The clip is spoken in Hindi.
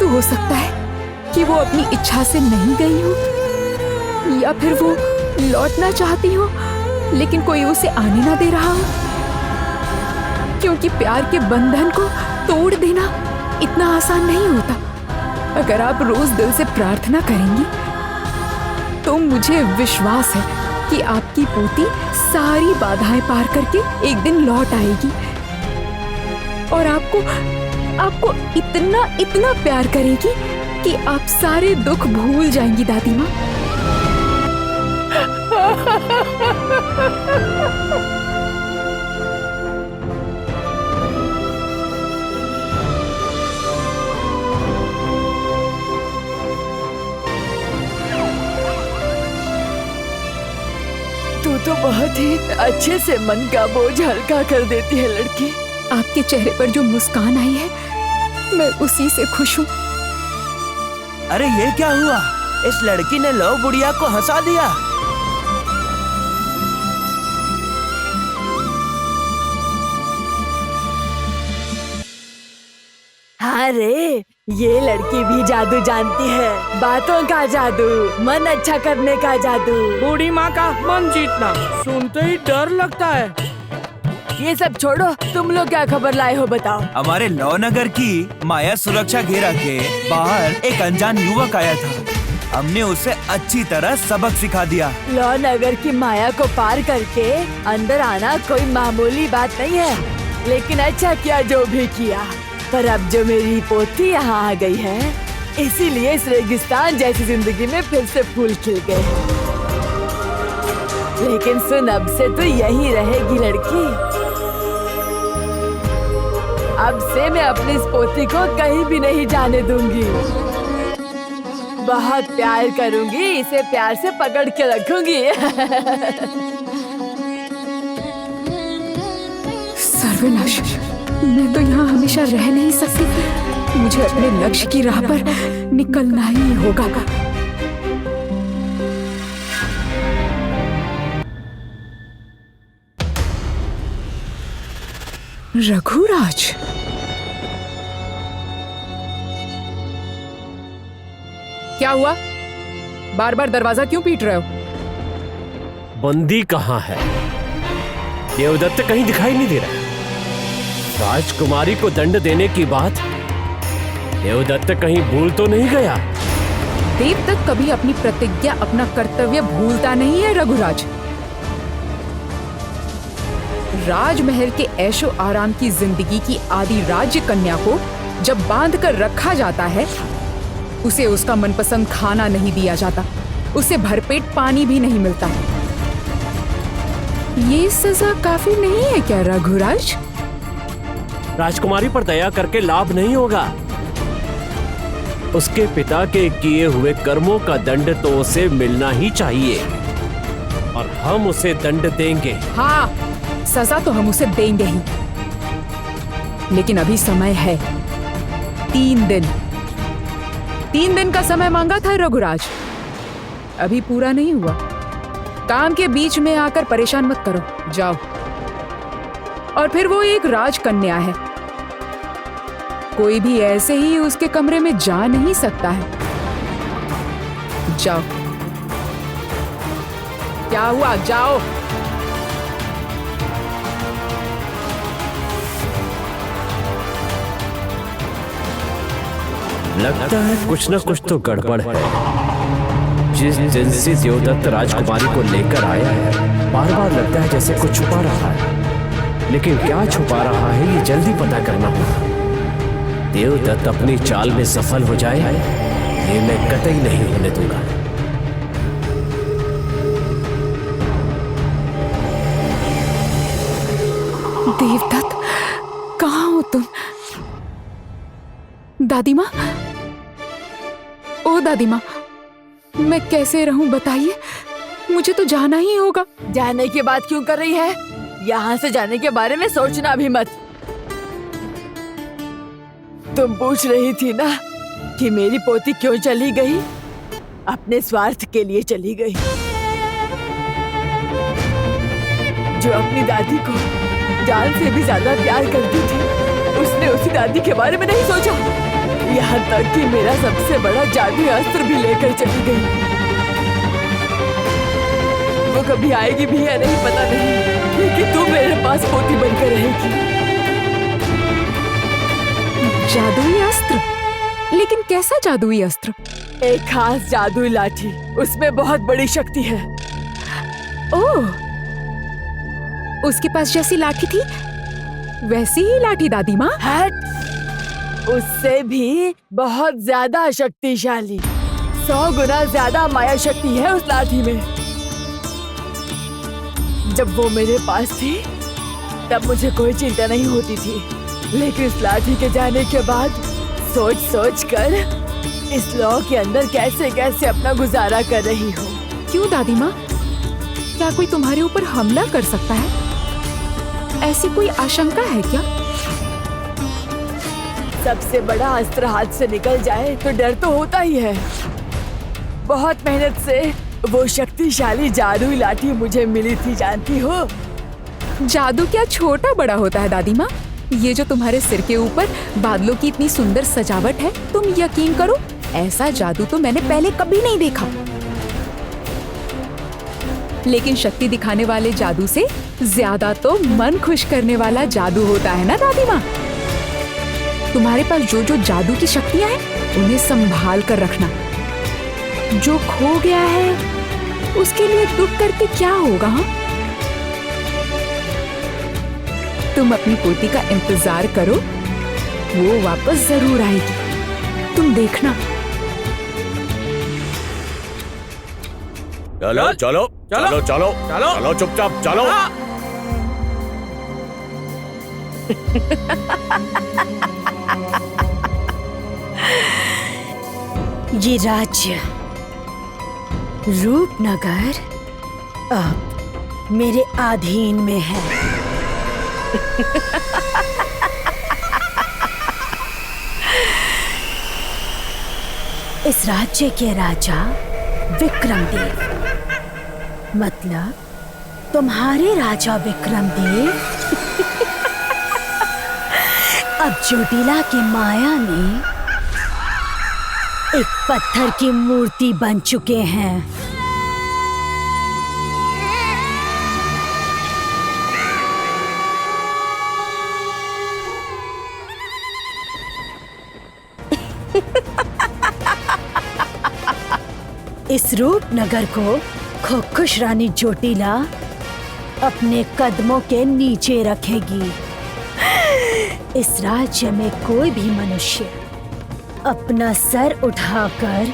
तो हो सकता है कि वो अपनी इच्छा से नहीं गई हो, या फिर वो लौटना चाहती हो लेकिन कोई उसे आने ना दे रहा हो। क्योंकि प्यार के बंधन को तोड़ देना इतना आसान नहीं होता। अगर आप रोज दिल से प्रार्थना करेंगी तो मुझे विश्वास है कि आपकी पोती सारी बाधाएं पार करके एक दिन लौट आएगी और आपको इतना इतना प्यार करेगी कि आप सारे दुख भूल जाएंगी दादी माँ। तू तो बहुत ही अच्छे से मन का बोझ हल्का कर देती है लड़की। आपके चेहरे पर जो मुस्कान आई है मैं उसी से खुश हूँ। अरे ये क्या हुआ? इस लड़की ने लव बुढ़िया को हंसा दिया। हाँ रे, ये लड़की भी जादू जानती है। बातों का जादू, मन अच्छा करने का जादू। बूढ़ी माँ का मन जीतना सुनते ही डर लगता है। ये सब छोड़ो, तुम लोग क्या खबर लाए हो बताओ। हमारे लौनगर की माया सुरक्षा घेरा के बाहर एक अनजान युवक आया था। हमने उसे अच्छी तरह सबक सिखा दिया। लौ नगर की माया को पार करके अंदर आना कोई मामूली बात नहीं है, लेकिन अच्छा किया जो भी किया। पर अब जो मेरी पोती यहाँ आ गई है, इसीलिए इस रेगिस्तान जैसी जिंदगी में फिर से फूल खिल गए। लेकिन सुन, अब से तो यही रहेगी लड़की। अब से मैं अपनी इस पोती को कहीं भी नहीं जाने दूंगी। बहुत प्यार करूंगी, इसे प्यार से पकड़ के रखूंगी। सर्वनाश, मैं तो यहाँ हमेशा रह नहीं सकती। मुझे अपने लक्ष्य की राह पर निकलना ही होगा। रघुराज, क्या हुआ? बार बार दरवाजा क्यों पीट रहे हो? बंदी कहाँ है? देवदत्त कहीं दिखाई नहीं दे रहा। राजकुमारी को दंड देने की बात देवदत्त कहीं भूल तो नहीं गया? देवदत्त कभी अपनी प्रतिज्ञा, अपना कर्तव्य भूलता नहीं है रघुराज। राजमहल के ऐशो आराम की जिंदगी की आदि राज्य कन्या को जब बांध कर रखा जाता है, उसे उसका मनपसंद खाना नहीं दिया जाता, उसे भरपेट पानी भी नहीं मिलता। ये सजा काफी नहीं है क्या रघुराज? राजकुमारी पर दया करके लाभ नहीं होगा। उसके पिता के किए हुए कर्मों का दंड तो उसे मिलना ही चाहिए और हम उसे दंड देंगे। हाँ, सजा तो हम उसे देंगे ही, लेकिन अभी समय है 3 दिन। 3 दिन का समय मांगा था रघुराज, अभी पूरा नहीं हुआ। काम के बीच में आकर परेशान मत करो, जाओ। और फिर वो एक राजकन्या है, कोई भी ऐसे ही उसके कमरे में जा नहीं सकता है। जाओ। क्या हुआ? जाओ। लगता है कुछ न कुछ तो गड़बड़ है। जिस दिन से देवदत्त राजकुमारी को लेकर आया है, बार बार लगता है जैसे कुछ छुपा रहा है, लेकिन क्या छुपा रहा है ये जल्दी पता करना होगा। देवदत्त अपनी चाल में सफल हो जाए, ये मैं कतई नहीं होने दूंगा। देवदत्त, कहाँ हो तुम? दादी माँ, ओ दादी माँ, मैं कैसे रहूं बताइए, मुझे तो जाना ही होगा। जाने की बात क्यों कर रही है? यहाँ से जाने के बारे में सोचना भी मत। तुम पूछ रही थी ना कि मेरी पोती क्यों चली गई? अपने स्वार्थ के लिए चली गई। जो अपनी दादी को जान से भी ज्यादा प्यार करती थी, उसने उसी दादी के बारे में नहीं सोचा। यहाँ तक कि मेरा सबसे बड़ा जादुई अस्त्र भी लेकर चली गई। वो कभी आएगी भी या नहीं पता नहीं, लेकिन तू मेरे पास पोती बनकर रहेगी। जादुई अस्त्र? लेकिन कैसा जादुई अस्त्र? एक खास जादुई लाठी, उसमें बहुत बड़ी शक्ति है। ओह, उसके पास जैसी लाठी थी वैसी ही लाठी दादी माँ? हट, उससे भी बहुत ज्यादा शक्तिशाली। 100 गुना ज्यादा माया शक्ति है उस लाठी में। जब वो मेरे पास थी तब मुझे कोई चिंता नहीं होती थी, लेकिन इस लाठी के जाने के बाद सोच सोच कर इस लॉ के अंदर कैसे कैसे अपना गुजारा कर रही हूँ। क्यों दादी माँ, क्या कोई तुम्हारे ऊपर हमला कर सकता है? ऐसी कोई आशंका है क्या? सबसे बड़ा अस्त्र हाथ से निकल जाए तो डर तो होता ही है। बहुत मेहनत से वो शक्तिशाली जादुई लाठी मुझे मिली थी, जानती हो? जादू क्या छोटा बड़ा होता है दादी माँ? ये जो तुम्हारे सिर के ऊपर बादलों की इतनी सुंदर सजावट है, तुम यकीन करो ऐसा जादू तो मैंने पहले कभी नहीं देखा। लेकिन शक्ति दिखाने वाले जादू से ज्यादा तो मन खुश करने वाला जादू होता है ना दादी माँ? तुम्हारे पास जो जो जादू की शक्तियां हैं उन्हें संभाल कर रखना। जो खो गया है उसके लिए दुख करके क्या होगा? हाँ, तुम अपनी पोती का इंतजार करो, वो वापस जरूर आएगी, तुम देखना। चलो चलो चलो चलो चलो चलो चुपचाप चलो। ये राज्य रूपनगर अब मेरे अधीन में है। इस राज्य के राजा विक्रमदेव, मतलब तुम्हारे राजा विक्रमदेव अब चोटीला की माया में एक पत्थर की मूर्ति बन चुके हैं। इस रूपनगर को खुश रानी चोटीला अपने कदमों के नीचे रखेगी। इस राज्य में कोई भी मनुष्य अपना सर उठाकर